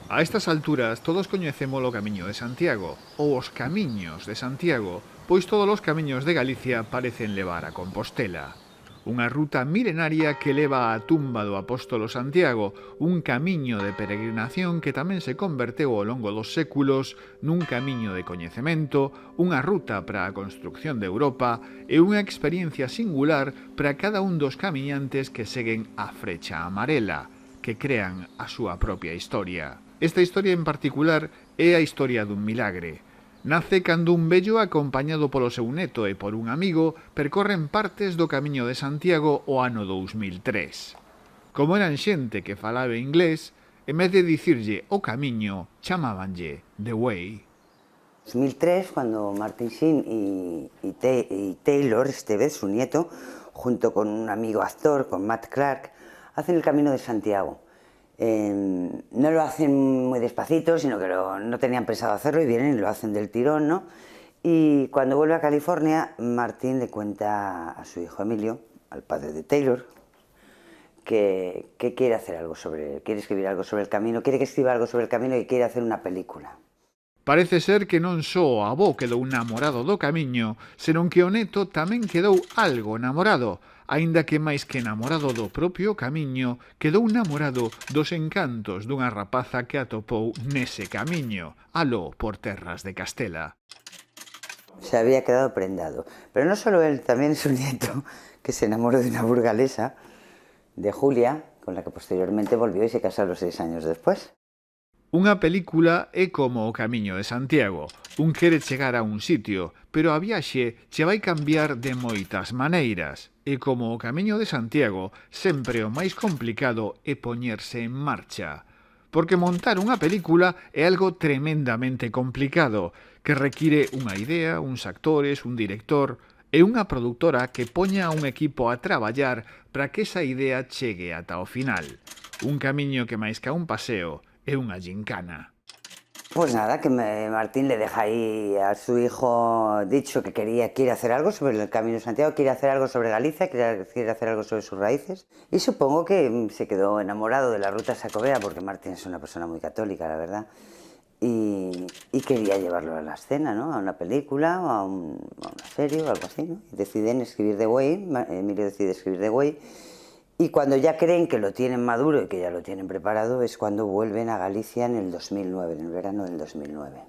A estas alturas todos coñecemos o Camiño de Santiago, ou os Camiños de Santiago, pois todos os camiños de Galicia parecen levar a Compostela. Unha ruta milenaria que leva á tumba do apóstolo Santiago, un camiño de peregrinación que tamén se converteu ao longo dos séculos nun camiño de coñecemento, unha ruta para a construcción de Europa e unha experiencia singular para cada un dos camiñantes que seguen a frecha amarela, que crean a súa propia historia. Esta historia en particular é a historia dun milagre. Nace cando un vello acompañado polo seu neto e por un amigo percorren partes do Camiño de Santiago o ano 2003. Como eran xente que falaba inglés, en vez de dicirlle o camiño, chamábanlle The Way. 2003, cuando Martin Sheen y Taylor, este vez su nieto, junto con un amigo actor, con Matt Clark, hacen el Camino de Santiago. No lo hacen muy despacito, sino que no tenían pensado hacerlo y vienen y lo hacen del tirón, ¿no? Y cuando vuelve a California, Martin le cuenta a su hijo Emilio, al padre de Taylor, que quiere hacer algo quiere escribir algo sobre el camino, quiere que escriba algo sobre el camino y quiere hacer una película. Parece ser que non só o avó quedou namorado do camiño, senón que o neto tamén quedou algo namorado, aínda que máis que namorado do propio camiño, quedou namorado dos encantos dunha rapaza que atopou nese camiño, aló por terras de Castela. Se había quedado prendado. Pero no solo él, también su nieto, que se enamoró de una burgalesa, de Julia, con la que posteriormente volvió y se casaron 6 años después. Unha película é como o Camiño de Santiago. Un quere chegar a un sitio, pero a viaxe che vai cambiar de moitas maneiras. E como o Camiño de Santiago, sempre o máis complicado é poñerse en marcha. Porque montar unha película é algo tremendamente complicado, que require unha idea, uns actores, un director e unha produtora que poña a un equipo a traballar para que esa idea chegue ata o final. Un camiño que máis que un paseo é unha gincana. Pues nada, que Martín le deja ahí a su hijo dicho que quiere hacer algo sobre el Camino de Santiago, quiere hacer algo sobre Galicia, quiere hacer algo sobre sus raíces. Y supongo que se quedó enamorado de la ruta sacobea, porque Martín es una persona muy católica, la verdad. Y quería llevarlo a la escena, ¿no? A una película o a una serie o algo así, ¿no? Y deciden escribir The Way, Emilio decide escribir The Way. Y cuando ya creen que lo tienen maduro y que ya lo tienen preparado es cuando vuelven a Galicia en el 2009, en el verano del 2009.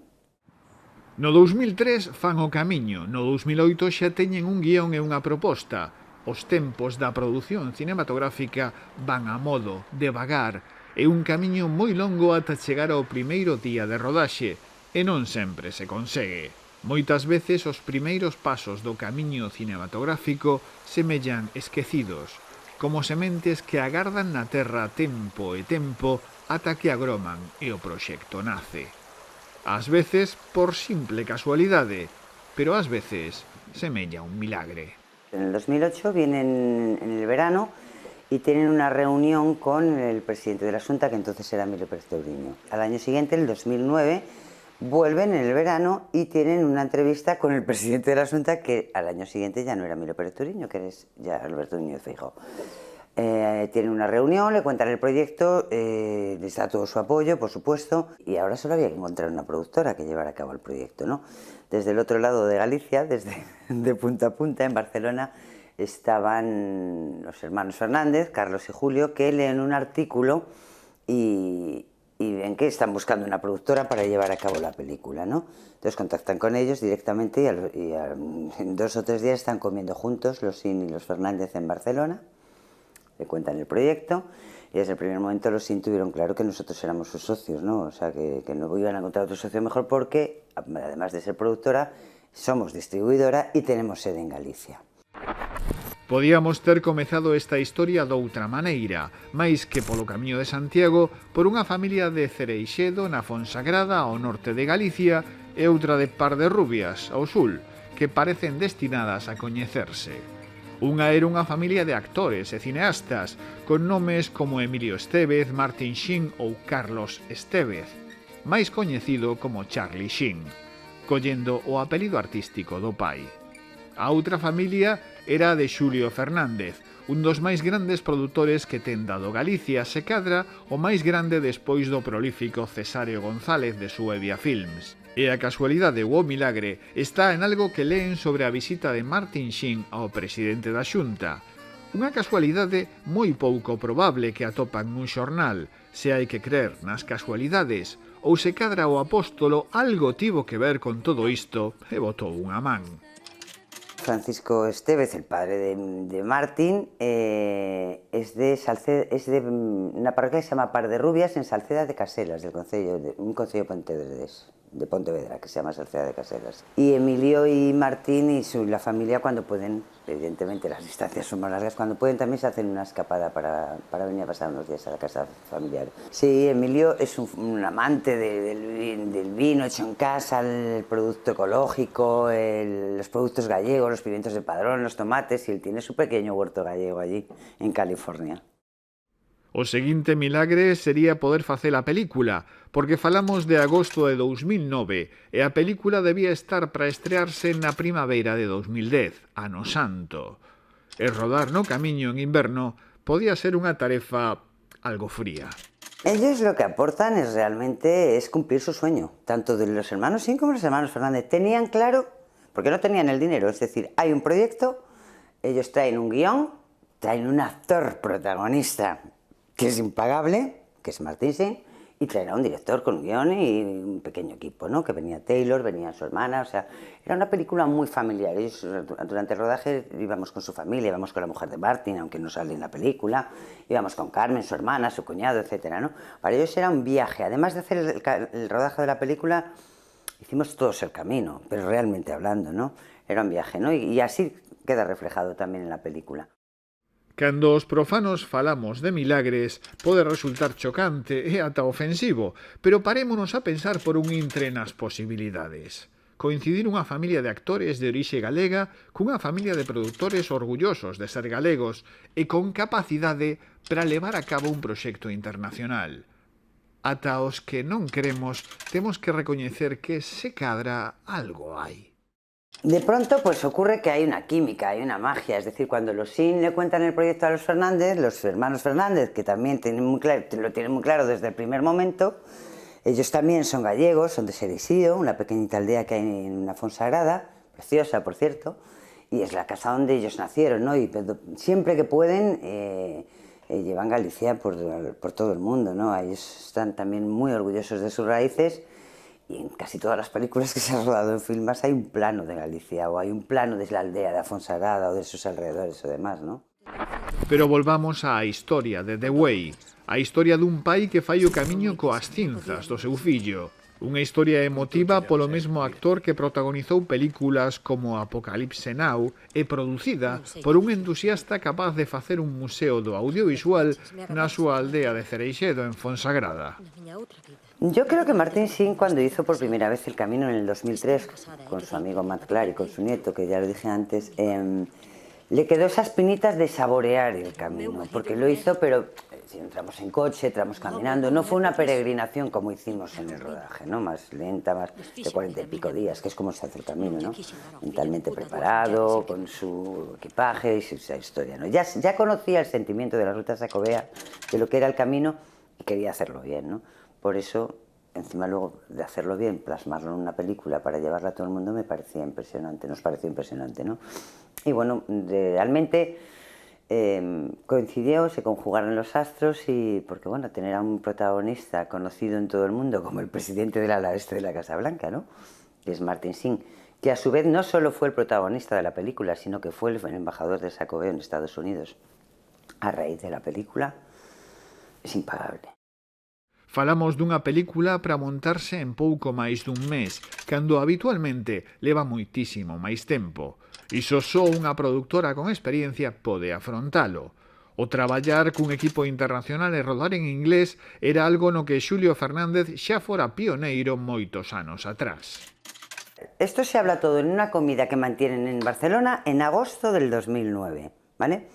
No 2003 fan o camiño, no 2008 xa teñen un guión e unha proposta. Os tempos da produción cinematográfica van a modo, devagar, e un camiño moi longo ata chegar ao primeiro día de rodaxe, e non sempre se consegue. Moitas veces os primeiros pasos do camiño cinematográfico semellan esquecidos, como sementes que agardan na terra tempo e tempo ata que agroman e o proxecto nace. Ás veces por simple casualidade, pero ás veces semella un milagre. En el 2008 vienen en el verano y tienen una reunión con el presidente de la Xunta, que entonces era Emilio Pérez Touriño. Al año siguiente, el 2009, vuelven en el verano y tienen una entrevista con el presidente de la Xunta, que al año siguiente ya no era Emilio Pérez Touriño, que es ya Alberto Núñez Feijóo. Tienen una reunión, le cuentan el proyecto, les da todo su apoyo, por supuesto, y ahora solo había que encontrar una productora que llevara a cabo el proyecto, ¿no? Desde el otro lado de Galicia, de punta a punta, en Barcelona, estaban los hermanos Fernández, Carlos y Julio, que leen un artículo y ven que están buscando una productora para llevar a cabo la película, ¿no? Entonces contactan con ellos directamente y en 2 o 3 días están comiendo juntos los Sin y los Fernández en Barcelona, le cuentan el proyecto y desde el primer momento los Sin tuvieron claro que nosotros éramos sus socios, ¿no? O sea, que no iban a encontrar otro socio mejor porque, además de ser productora, somos distribuidora y tenemos sede en Galicia. Podíamos ter comezado esta historia doutra maneira, máis que polo Camiño de Santiago, por unha familia de Cereixedo na Fonsagrada ao norte de Galicia e outra de Par de Rubias ao sul, que parecen destinadas a coñecerse. Unha era unha familia de actores e cineastas, con nomes como Emilio Estévez, Martin Sheen ou Carlos Estévez, máis coñecido como Charlie Sheen, collendo o apelido artístico do pai. A outra familia era a de Xulio Fernández, un dos máis grandes produtores que ten dado Galicia, se cadra o máis grande despois do prolífico Cesáreo González de Suevia Films. E a casualidade ou o milagre está en algo que leen sobre a visita de Martin Sheen ao presidente da Xunta. Unha casualidade moi pouco probable que atopan nun xornal, se hai que crer nas casualidades, ou se cadra o apóstolo algo tivo que ver con todo isto e botou unha man. Francisco Estévez, el padre de Martín, es de una parroquia que se llama Par de Rubias en Salceda de Caselas, un concello de Pontevedra que se llama Salceda de Caselas. Y Emilio y Martín y la familia, cuando pueden, evidentemente las distancias son más largas, cuando pueden también se hacen una escapada para venir a pasar unos días a la casa familiar. Sí, Emilio es un amante del vino hecho en casa, el producto ecológico, los productos gallegos, los pimientos de Padrón, los tomates, y él tiene su pequeño huerto gallego allí, en California. O seguinte milagre sería poder facer a película, porque falamos de agosto de 2009 e a película debía estar para estrearse na primavera de 2010, ano santo. E rodar no camiño en inverno podía ser unha tarefa algo fría. Ellos lo que aportan realmente es cumplir su sueño, tanto de los hermanos Sin como los hermanos Fernández. Tenían claro, porque no tenían el dinero, es decir, hay un proyecto, ellos traen un guión, traen un actor protagonista que es impagable, que es Martin Sheen, y traerá un director con un guión y un pequeño equipo, ¿no? Que venía Taylor, venía su hermana, o sea, era una película muy familiar. Ellos durante el rodaje íbamos con su familia, íbamos con la mujer de Martin, aunque no sale en la película, íbamos con Carmen, su hermana, su cuñado, etcétera, ¿no? Para ellos era un viaje. Además de hacer el rodaje de la película, hicimos todos el camino, pero realmente hablando, ¿no? Era un viaje, ¿no? Y así queda reflejado también en la película. Cando os profanos falamos de milagres, pode resultar chocante e ata ofensivo, pero parémonos a pensar por un intre nas posibilidades. Coincidir unha familia de actores de orixe galega cunha familia de produtores orgullosos de ser galegos e con capacidade para levar a cabo un proxecto internacional. Ata os que non cremos, temos que recoñecer que se cadra algo hai. De pronto pues ocurre que hay una química, hay una magia, es decir, cuando los Sin le cuentan el proyecto a los Fernández, los hermanos Fernández, que también lo tienen muy claro desde el primer momento, ellos también son gallegos, son de Xerixío, una pequeñita aldea que hay en una Fonsagrada, preciosa por cierto, y es la casa donde ellos nacieron, ¿no? Y siempre que pueden llevan Galicia por todo el mundo, ¿no? Ellos están también muy orgullosos de sus raíces. Y en casi todas las películas que se han rodado en Filmas hay un plano de Galicia o hay un plano de la aldea de Afonsagrada o de sus alrededores o demás, ¿no? Pero volvamos á historia de The Way, a historia dun pai que fai o camiño coas cinzas do seu fillo. Unha historia emotiva polo mesmo actor que protagonizou películas como Apocalipse Now e producida por un entusiasta capaz de facer un museo do audiovisual na súa aldea de Cereixedo en Fonsagrada. Yo creo que Martin Sheen, cuando hizo por primera vez El Camino en el 2003 con su amigo Matt Clark y con su nieto, que ya lo dije antes, le quedó esas pinitas de saborear el camino, porque lo hizo, pero si entramos en coche, entramos caminando, no fue una peregrinación como hicimos en el rodaje, ¿no? Más lenta, más de 40 y pico días, que es como se hace el camino, ¿no? Mentalmente preparado, con su equipaje y esa historia, ¿no? Ya conocía el sentimiento de la ruta Xacobea, de lo que era el camino, y quería hacerlo bien, ¿no? Por eso, encima luego de hacerlo bien, plasmarlo en una película para llevarla a todo el mundo me parecía impresionante, nos pareció impresionante, ¿no? Y bueno, realmente coincidió, se conjugaron los astros y, porque bueno, tener a un protagonista conocido en todo el mundo como el presidente del ala este de la Casa Blanca, ¿no? Que es Martin Sheen, que a su vez no solo fue el protagonista de la película, sino que fue el embajador de Xacobeo en Estados Unidos a raíz de la película, es impagable. Falamos dunha película para montarse en pouco máis dun mes, cando habitualmente leva moitísimo máis tempo. Iso só unha produtora con experiencia pode afrontalo. O traballar cun equipo internacional e rodar en inglés era algo no que Xulio Fernández xa fora pioneiro moitos anos atrás. Esto se habla todo en una comida que mantienen en Barcelona en agosto del 2009, ¿vale?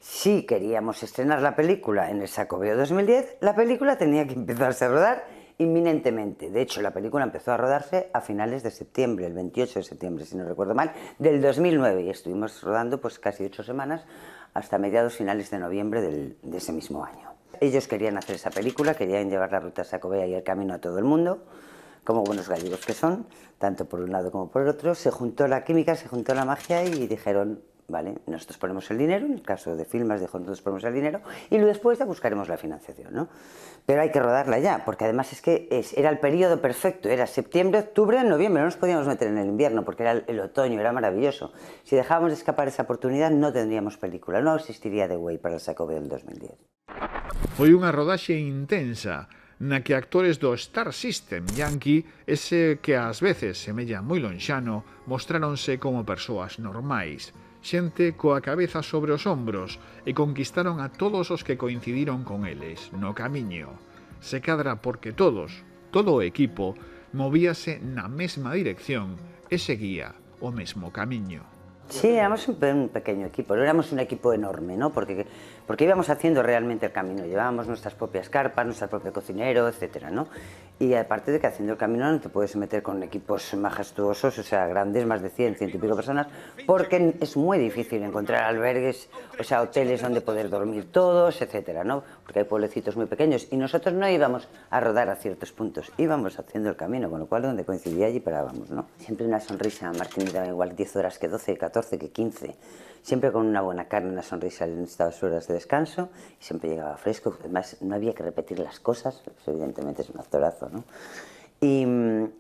Si queríamos estrenar la película en el Xacobeo 2010, la película tenía que empezarse a rodar inminentemente. De hecho, la película empezó a rodarse a finales de septiembre, el 28 de septiembre, si no recuerdo mal, del 2009. Y estuvimos rodando pues casi 8 semanas hasta mediados finales de noviembre de ese mismo año. Ellos querían hacer esa película, querían llevar la ruta Xacobea y el camino a todo el mundo, como buenos gallegos que son, tanto por un lado como por el otro. Se juntó la química, se juntó la magia y dijeron, vale, nosotros ponemos el dinero, en el caso de Filmas dijo, nosotros ponemos el dinero y después ya buscaremos la financiación, ¿no? Pero hay que rodarla ya, porque además es que era el periodo perfecto, era septiembre, octubre, noviembre, no nos podíamos meter en el invierno porque era el otoño, era maravilloso. Si dejábamos de escapar esa oportunidad no tendríamos película, no existiría The Way para el Xacobeo del 2010. Foi unha rodaxe intensa, na que actores do Star System Yankee, ese que ás veces semella moi lonxano, mostráronse como persoas normais, xente coa cabeza sobre os ombros, e conquistaron a todos os que coincidiron con eles no camiño. Se cadra porque todos, todo o equipo, movíase na mesma dirección e seguía o mesmo camiño. Sí, éramos un pequeño equipo, no éramos un equipo enorme, ¿no? Porque íbamos haciendo realmente el camino, llevábamos nuestras propias carpas, nuestro propio cocinero, etcétera, ¿no? Y aparte de que haciendo el camino no te puedes meter con equipos majestuosos, o sea, grandes, más de 100, 100 y pico personas, porque es muy difícil encontrar albergues, o sea, hoteles donde poder dormir todos, etcétera, ¿no? Porque hay pueblecitos muy pequeños y nosotros no íbamos a rodar a ciertos puntos, íbamos haciendo el camino, con lo cual donde coincidía allí parábamos, ¿no? Siempre una sonrisa, Martín me daba igual 10 horas que 12, 14, que 15, siempre con una buena carne, una sonrisa en estas horas de descanso y siempre llegaba fresco, además no había que repetir las cosas, pues evidentemente es un actorazo, ¿no? Y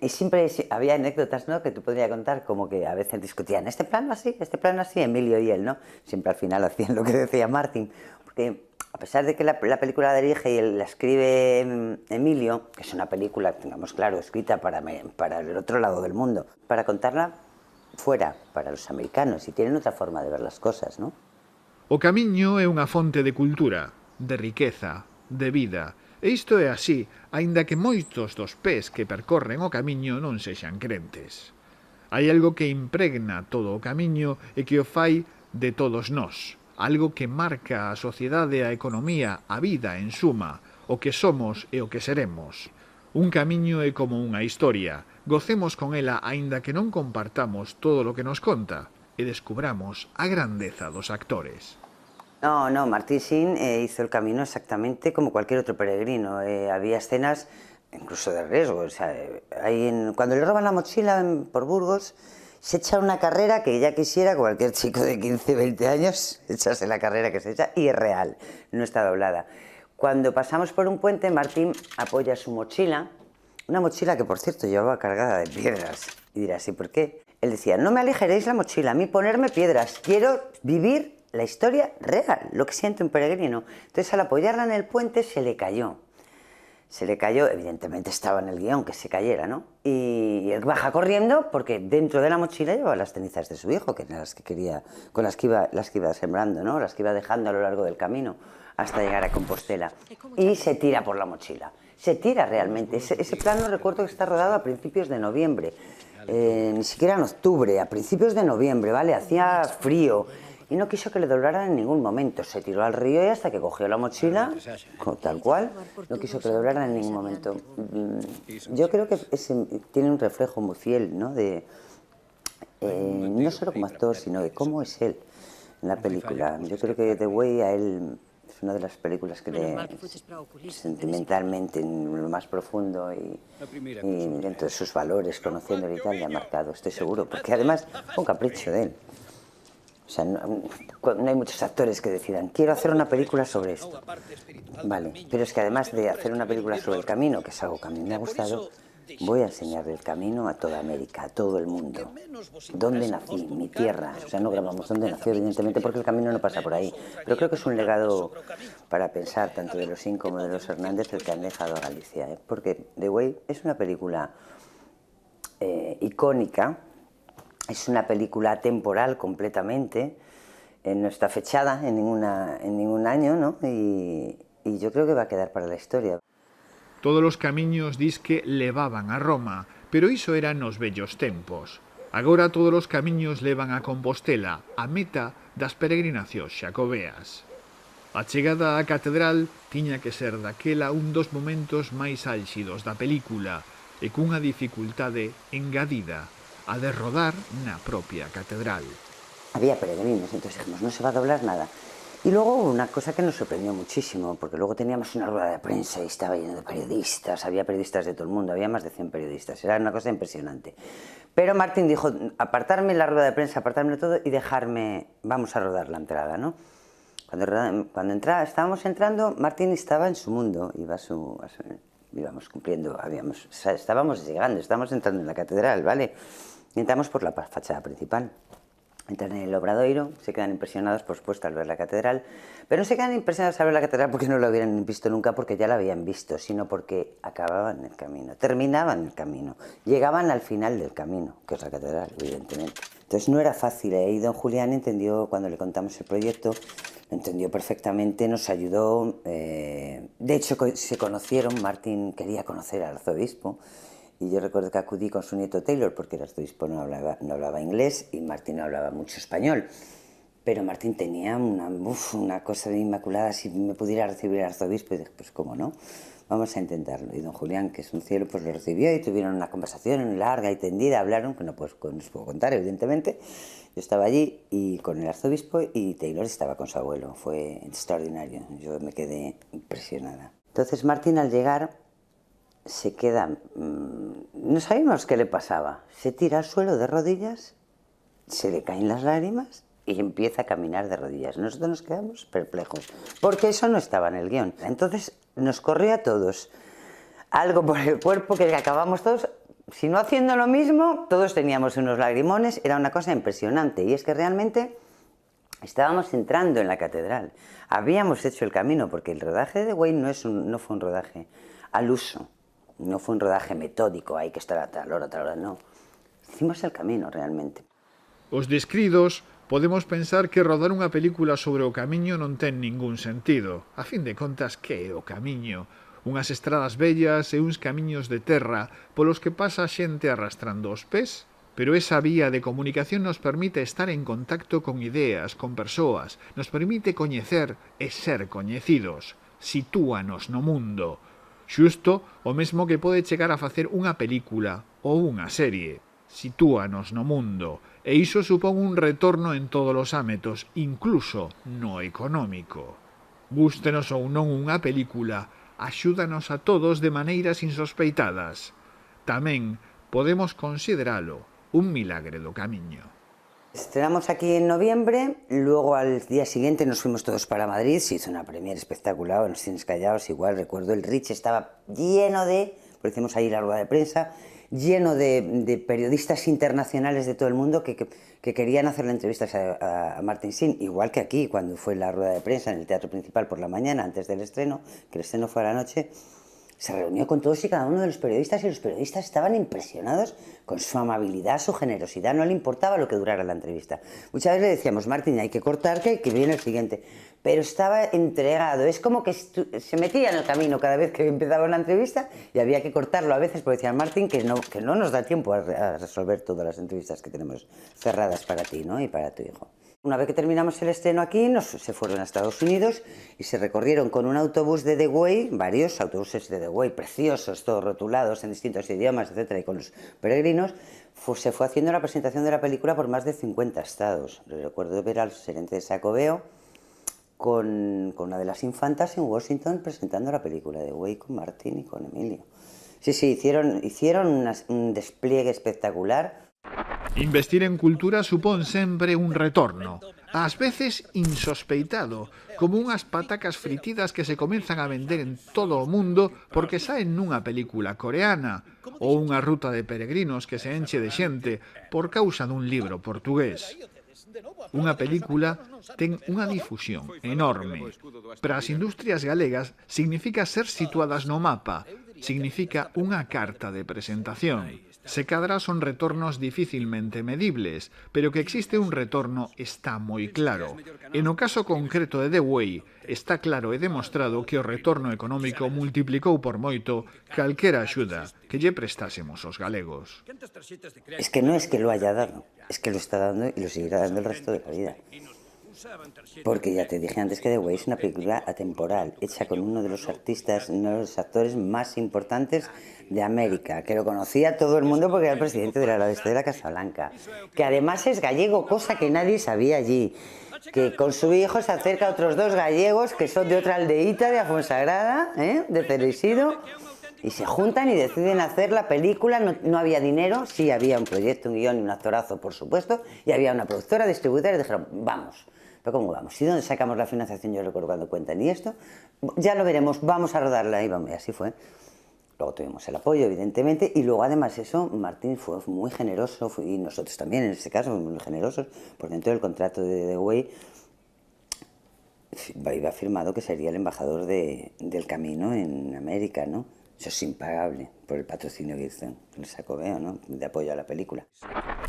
siempre había anécdotas, ¿no?, que tú podrías contar, como que a veces discutían, este plano así, Emilio y él, ¿no? Siempre al final hacían lo que decía Martín, porque a pesar de que la película la dirige y la escribe Emilio, que es una película, tengamos claro, escrita para el otro lado del mundo, para contarla fuera, para los americanos, y tienen otra forma de ver las cosas, ¿no? O camiño é unha fonte de cultura, de riqueza, de vida. E isto é así, aínda que moitos dos pés que percorren o camiño non sexan crentes. Hai algo que impregna todo o camiño e que o fai de todos nós. Algo que marca a sociedade, a economía, a vida en suma, o que somos e o que seremos. Un camiño é como unha historia. Gocemos con ela aínda que non compartamos todo o que nos conta e descubramos a grandeza dos actores. No, Martín Sheen hizo el camino exactamente como cualquier otro peregrino. Había escenas incluso de riesgo. O sea, cuando le roban la mochila por Burgos, se echa una carrera que ya quisiera cualquier chico de 15, 20 años echarse la carrera que se echa, y es real, no está doblada. Cuando pasamos por un puente, Martín apoya su mochila, una mochila que, por cierto, llevaba cargada de piedras. Y dirás, ¿y por qué? Él decía, no me aligeréis la mochila, a mí ponerme piedras, quiero vivir la historia real, lo que siente un peregrino. Entonces, al apoyarla en el puente, se le cayó. Se le cayó, evidentemente estaba en el guión que se cayera, ¿no? Y él baja corriendo porque dentro de la mochila llevaba las cenizas de su hijo, que eran las que quería, con las que iba sembrando, ¿no? Las que iba dejando a lo largo del camino hasta llegar a Compostela. Y se tira por la mochila. Se tira realmente. Ese plano recuerdo que está rodado a principios de noviembre. Ni siquiera en octubre, a principios de noviembre, ¿vale? Hacía frío. Y no quiso que le doblaran en ningún momento. Se tiró al río y hasta que cogió la mochila, tal cual, no quiso que le doblaran en ningún momento. Yo creo que tiene un reflejo muy fiel, ¿no? No solo como actor, sino de cómo es él en la película. Yo creo que The Way a él es una de las películas que sentimentalmente, en lo más profundo y dentro de sus valores, conociéndole y tal, le ha marcado, estoy seguro. Porque además fue un capricho de él. O sea, no hay muchos actores que decidan, quiero hacer una película sobre esto. Vale, pero es que además de hacer una película sobre el camino, que es algo que a mí me ha gustado, voy a enseñar el camino a toda América, a todo el mundo. ¿Dónde nací? Mi tierra. O sea, no grabamos dónde nació, evidentemente, porque el camino no pasa por ahí. Pero creo que es un legado para pensar, tanto de los Sin como de los Hernández, el que han dejado a Galicia. Porque The Way es una película icónica. Es una película atemporal completamente, no está fechada en ningún año, ¿no? Y yo creo que va a quedar para la historia. Todos os camiños disque levaban a Roma, pero iso eran nos vellos tempos. Agora todos os camiños levan a Compostela, a meta das peregrinacións xacobeas. A chegada á catedral tiña que ser daquela un dos momentos máis álxidos da película e cunha dificultade engadida, a de rodar na propia catedral. Había peregrinos, entonces dijimos, no se va a doblar nada. Y luego una cosa que nos sorprendió muchísimo, porque luego teníamos una rueda de prensa y estaba lleno de periodistas, había periodistas de todo el mundo, había más de 100 periodistas, era una cosa impresionante. Pero Martin dijo, apartarme la rueda de prensa, apartarme todo y dejarme, vamos a rodar la entrada, ¿no? Cuando estábamos entrando, Martin estaba en su mundo, íbamos cumpliendo, estábamos llegando, estábamos entrando en la catedral, ¿vale? Y entramos por la fachada principal. Entran en el Obradoiro, se quedan impresionados, por supuesto, al ver la catedral, pero no se quedan impresionados al ver la catedral porque no lo hubieran visto nunca, porque ya la habían visto, sino porque acababan el camino, terminaban el camino, llegaban al final del camino, que es la catedral, evidentemente. Entonces no era fácil, y don Julián entendió, cuando le contamos el proyecto, lo entendió perfectamente, nos ayudó, de hecho se conocieron, Martin quería conocer al arzobispo, y yo recuerdo que acudí con su nieto Taylor, porque el arzobispo no hablaba inglés y Martin no hablaba mucho español. Pero Martin tenía una cosa de inmaculada, si me pudiera recibir el arzobispo, y dije, pues cómo no, vamos a intentarlo. Y don Julián, que es un cielo, pues lo recibió y tuvieron una conversación larga y tendida, hablaron, que no os puedo contar, evidentemente. Yo estaba allí y con el arzobispo y Taylor estaba con su abuelo, fue extraordinario, yo me quedé impresionada. Entonces Martin, al llegar, se queda, no sabíamos qué le pasaba, se tira al suelo de rodillas, se le caen las lágrimas y empieza a caminar de rodillas. Nosotros nos quedamos perplejos, porque eso no estaba en el guión. Entonces nos corrió a todos algo por el cuerpo que acabamos todos, si no haciendo lo mismo, todos teníamos unos lagrimones, era una cosa impresionante. Y es que realmente estábamos entrando en la catedral, habíamos hecho el camino, porque el rodaje de The Way no fue un rodaje al uso. No fue un rodaje metódico, hay que estar a tal hora, no. Hicimos el camino, realmente. Os descridos, podemos pensar que rodar unha película sobre o camiño non ten ningún sentido. A fin de contas, que é o camiño? Unhas estradas bellas e uns camiños de terra polos que pasa a xente arrastrando os pés? Pero esa vía de comunicación nos permite estar en contacto con ideas, con persoas, nos permite coñecer e ser coñecidos. Sitúanos no mundo. Xusto o mesmo que pode chegar a facer unha película ou unha serie. Sitúanos no mundo, e iso supón un retorno en todos os ámbitos, incluso no económico. Gústenos ou non unha película, axúdanos a todos de maneiras insospeitadas. Tamén podemos consideralo un milagre do camiño. Estrenamos aquí en noviembre, luego al día siguiente nos fuimos todos para Madrid, se hizo una premier espectacular, en los cines Callaos, igual recuerdo, el Rich estaba lleno porque hicimos ahí la rueda de prensa, lleno de periodistas internacionales de todo el mundo que querían hacerle entrevistas a Martin Sheen, igual que aquí, cuando fue la rueda de prensa en el Teatro Principal por la mañana, antes del estreno, que el estreno fue a la noche. Se reunió con todos y cada uno de los periodistas y los periodistas estaban impresionados con su amabilidad, su generosidad, no le importaba lo que durara la entrevista. Muchas veces le decíamos, Martín, hay que cortar que viene el siguiente, pero estaba entregado, es como que se metía en el camino cada vez que empezaba una entrevista y había que cortarlo a veces porque decían, Martín, que no nos da tiempo a resolver todas las entrevistas que tenemos cerradas para ti, ¿no? Y para tu hijo. Una vez que terminamos el estreno aquí, se fueron a Estados Unidos y se recorrieron con un autobús de The Way, varios autobuses de The Way, preciosos, todos rotulados en distintos idiomas, etcétera, y con los peregrinos, se fue haciendo la presentación de la película por más de 50 estados. Recuerdo ver al gerente de Sacobeo con una de las infantas en Washington presentando la película de The Way con Martín y con Emilio. Sí, hicieron un despliegue espectacular. Investir en cultura supón sempre un retorno, ás veces insospeitado, como unhas patacas fritidas que se comenzan a vender en todo o mundo porque saen nunha película coreana, ou unha ruta de peregrinos que se enche de xente por causa dun libro portugués. Unha película ten unha difusión enorme. Para as industrias galegas significa ser situadas no mapa, significa unha carta de presentación. Se cadra son retornos dificilmente medibles, pero que existe un retorno está moi claro. E no caso concreto de The Way, está claro e demostrado que o retorno económico multiplicou por moito calquera axuda que lle prestásemos aos galegos. Es que no es que lo haya dado, es que lo está dando y lo seguirá dando el resto de la vida. Porque ya te dije antes que The Way es una película atemporal, hecha con uno de los artistas, uno de los actores más importantes de América, que lo conocía todo el mundo porque era el presidente de la Casa Blanca, que además es gallego, cosa que nadie sabía allí, que con su hijo se acerca a otros dos gallegos que son de otra aldeíta de Afonsagrada, de Cereixido, y se juntan y deciden hacer la película. No había dinero, sí había un proyecto, un guión y un actorazo, por supuesto, y había una productora, distribuidora, y dijeron, vamos. ¿Pero cómo vamos? ¿Y dónde sacamos la financiación? Yo recuerdo cuando cuentan, y esto, ya lo veremos, vamos a rodarla, y así fue. Luego tuvimos el apoyo, evidentemente, y luego además eso, Martín fue muy generoso, y nosotros también en este caso fuimos muy generosos, porque dentro del contrato de The Way iba firmado que sería el embajador del Camino en América, ¿no? Eso es impagable por el patrocinio que hizo el Xacobeo, ¿no?, de apoio a la película.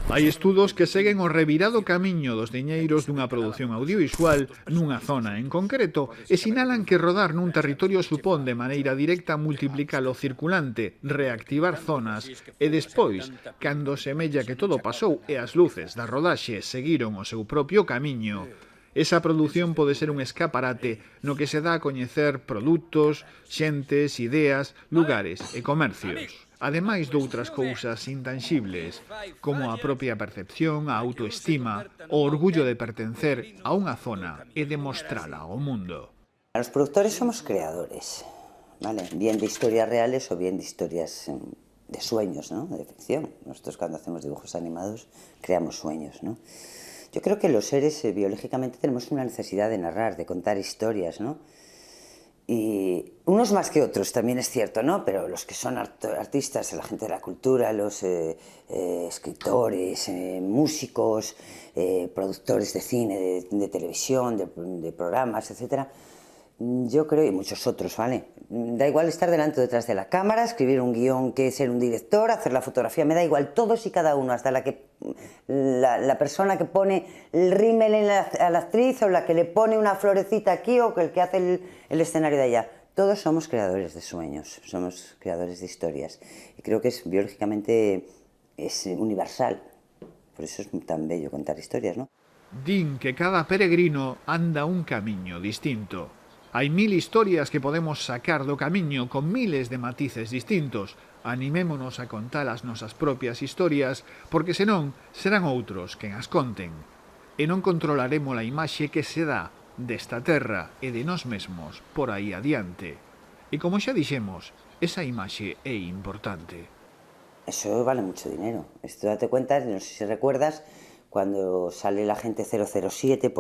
Hai estudos que seguen o revirado camiño dos diñeiros dunha produción audiovisual nunha zona en concreto e sinalan que rodar nun territorio supón de maneira directa multiplicar o circulante, reactivar zonas e despois, cando semella que todo pasou e as luces da rodaxe seguiron o seu propio camiño, esa produción pode ser un escaparate no que se dá a coñecer produtos, xentes, ideas, lugares e comercios. Ademais doutras cousas intanxibles, como a propia percepción, a autoestima, o orgullo de pertencer a unha zona e de mostrala ao mundo. Los productores somos creadores, ¿vale? Bien de historias reales o bien de historias de sueños, ¿no?, de ficción. Nosotros cuando hacemos dibujos animados creamos sueños, ¿no? Yo creo que los seres biológicamente tenemos una necesidad de narrar, de contar historias, ¿no? Y unos más que otros, también es cierto, ¿no? Pero los que son artistas, la gente de la cultura, los escritores, músicos, productores de cine, de televisión, de programas, etcétera, yo creo, y muchos otros, ¿vale? Da igual estar delante o detrás de la cámara, escribir un guión, que ser un director, hacer la fotografía, me da igual, todos y cada uno, hasta la persona que pone el rímel a la actriz, o la que le pone una florecita aquí, o el que hace el escenario de allá. Todos somos creadores de sueños, somos creadores de historias. Y creo que biológicamente es universal. Por eso es tan bello contar historias, ¿no? Din que cada peregrino anda un camiño distinto. Hai 1000 historias que podemos sacar do camiño con miles de matices distintos. Animémonos a contar as nosas propias historias, porque senón serán outros quen as conten. E non controlaremos a imaxe que se dá desta terra e de nós mesmos por aí adiante. E como xa dixemos, esa imaxe é importante. Eso vale mucho dinero. Esto date cuenta, no sé si recuerdas, cuando sale la gente 007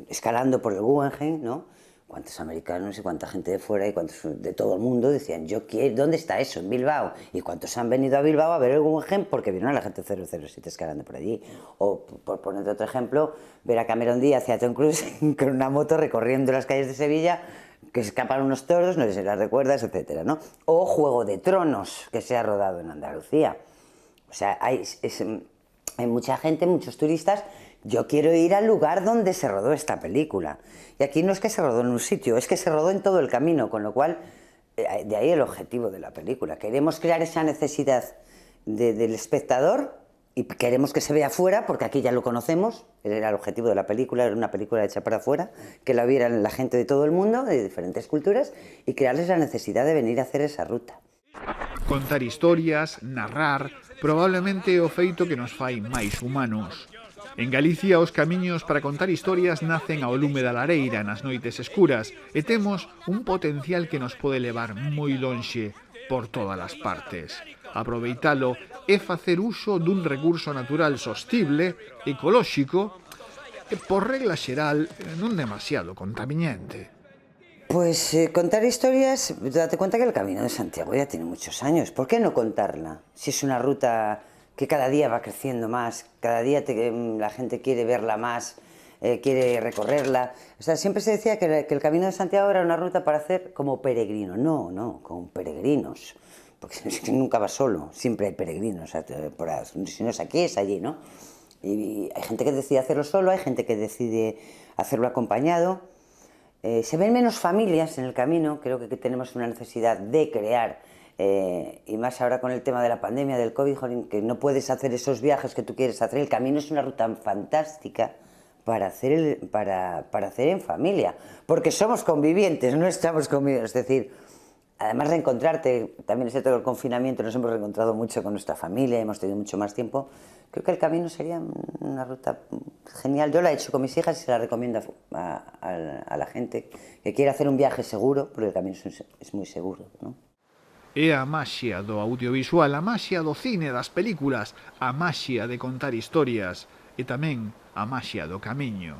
escalando por el Guggenheim, ¿no? Cuántos americanos y cuánta gente de fuera y cuántos de todo el mundo decían, ¿dónde está eso? En Bilbao. Y cuántos han venido a Bilbao a ver el Guggenheim porque vieron a la gente 007 escalando por allí. O, por poner otro ejemplo, ver a Cameron Díaz y a Tom Cruise con una moto recorriendo las calles de Sevilla, que se escapan unos toros, no sé si las recuerdas, etcétera, ¿no? O Juego de Tronos, que se ha rodado en Andalucía. O sea, hay mucha gente, muchos turistas. Yo quiero ir al lugar donde se rodó esta película. Y aquí no es que se rodó en un sitio, es que se rodó en todo el camino, con lo cual, de ahí el objetivo de la película. Queremos crear esa necesidad del espectador y queremos que se vea afuera, porque aquí ya lo conocemos, era el objetivo de la película, era una película hecha para afuera, que la viera la gente de todo el mundo, de diferentes culturas, y crearles la necesidad de venir a hacer esa ruta. Contar historias, narrar, probablemente é o feito que nos fai máis humanos. En Galicia, os camiños para contar historias nacen ao lume da lareira nas noites escuras e temos un potencial que nos pode levar moi lonxe por todas as partes. Aproveitalo é facer uso dun recurso natural sostible, ecolóxico e, por regla xeral, non demasiado contaminante. Pues contar historias, date cuenta que el Camino de Santiago ya tiene muchos años. ¿Por qué no contarla? Si es una ruta que cada día va creciendo más, cada día la gente quiere verla más, quiere recorrerla. O sea, siempre se decía que el Camino de Santiago era una ruta para hacer como peregrino. No, con peregrinos. Porque nunca va solo, siempre hay peregrinos. Si no es aquí, es allí, ¿no? Y hay gente que decide hacerlo solo, hay gente que decide hacerlo acompañado. Se ven menos familias en el camino, creo que tenemos una necesidad de crear, y más ahora con el tema de la pandemia, del COVID, que no puedes hacer esos viajes que tú quieres hacer. El camino es una ruta fantástica para hacer en familia, porque somos convivientes, no estamos conviviendo. Es decir, Además, reencontrarte, también excepto el confinamiento, nos hemos reencontrado mucho con nuestra familia, hemos tenido mucho más tiempo. Creo que el camino sería una ruta genial. Yo la he hecho con mis hijas y se la recomiendo a la gente que quiera hacer un viaje seguro, porque el camino es muy seguro, ¿no? É a maxia do audiovisual, a maxia do cine, das películas, a maxia de contar historias e tamén a maxia do camiño.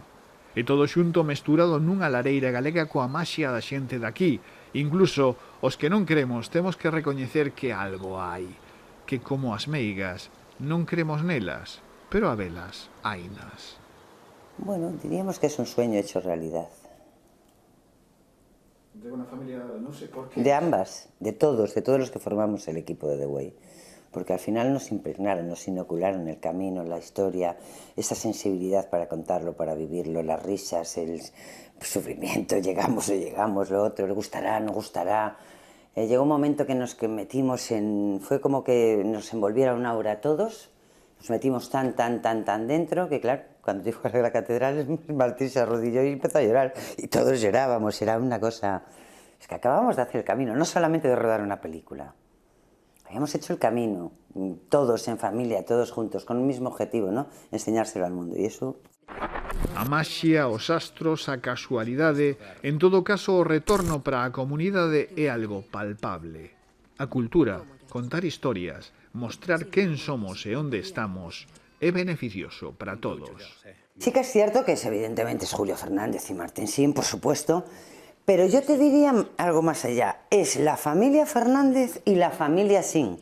E todo xunto mesturado nunha lareira galega coa maxia da xente daqui. Incluso os que non cremos temos que recoñecer que algo hai, que como as meigas non cremos nelas, pero a velas hainas. Bueno, diríamos que es un sueño hecho realidad. De una familia, no sé por qué. De ambas, de todos los que formamos el equipo de The Way. Porque al final nos impregnaron, nos inocularon el camino, la historia, esa sensibilidad para contarlo, para vivirlo, las risas, el sufrimiento, llegamos o llegamos, lo otro, le gustará, no gustará. Llegó un momento que nos metimos en... Fue como que nos envolviera una aura a todos, nos metimos tan dentro que, claro, cuando llegó a la catedral, Martín se arrodilló y empezó a llorar. Y todos llorábamos, era una cosa... Es que acabamos de hacer el camino, no solamente de rodar una película. Habíamos hecho el camino, todos en familia, todos juntos, con un mismo objetivo, ¿no? Enseñárselo al mundo, y eso... A maxia, os astros, a casualidade, en todo caso o retorno para a comunidade é algo palpable. A cultura, contar historias, mostrar quen somos e onde estamos, é beneficioso para todos. Sí que es cierto que evidentemente es Julio Fernández y Martín Sin, por supuesto, pero yo te diría algo más allá. Es la familia Fernández y la familia Sin,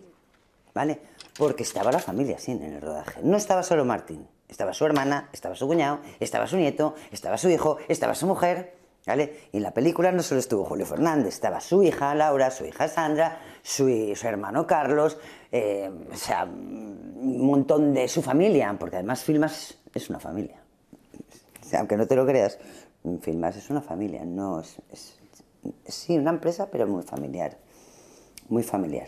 ¿vale? Porque estaba la familia Sin en el rodaje. No estaba solo Martín. Estaba su hermana, estaba su cuñado, estaba su nieto, estaba su hijo, estaba su mujer, ¿vale? Y en la película no solo estuvo Julio Fernández, estaba su hija Laura, su hija Sandra, su hermano Carlos, o sea, un montón de su familia, porque además Filmas es una familia. O sea, aunque no te lo creas, Filmas es una familia, no sí, una empresa, pero muy familiar, muy familiar.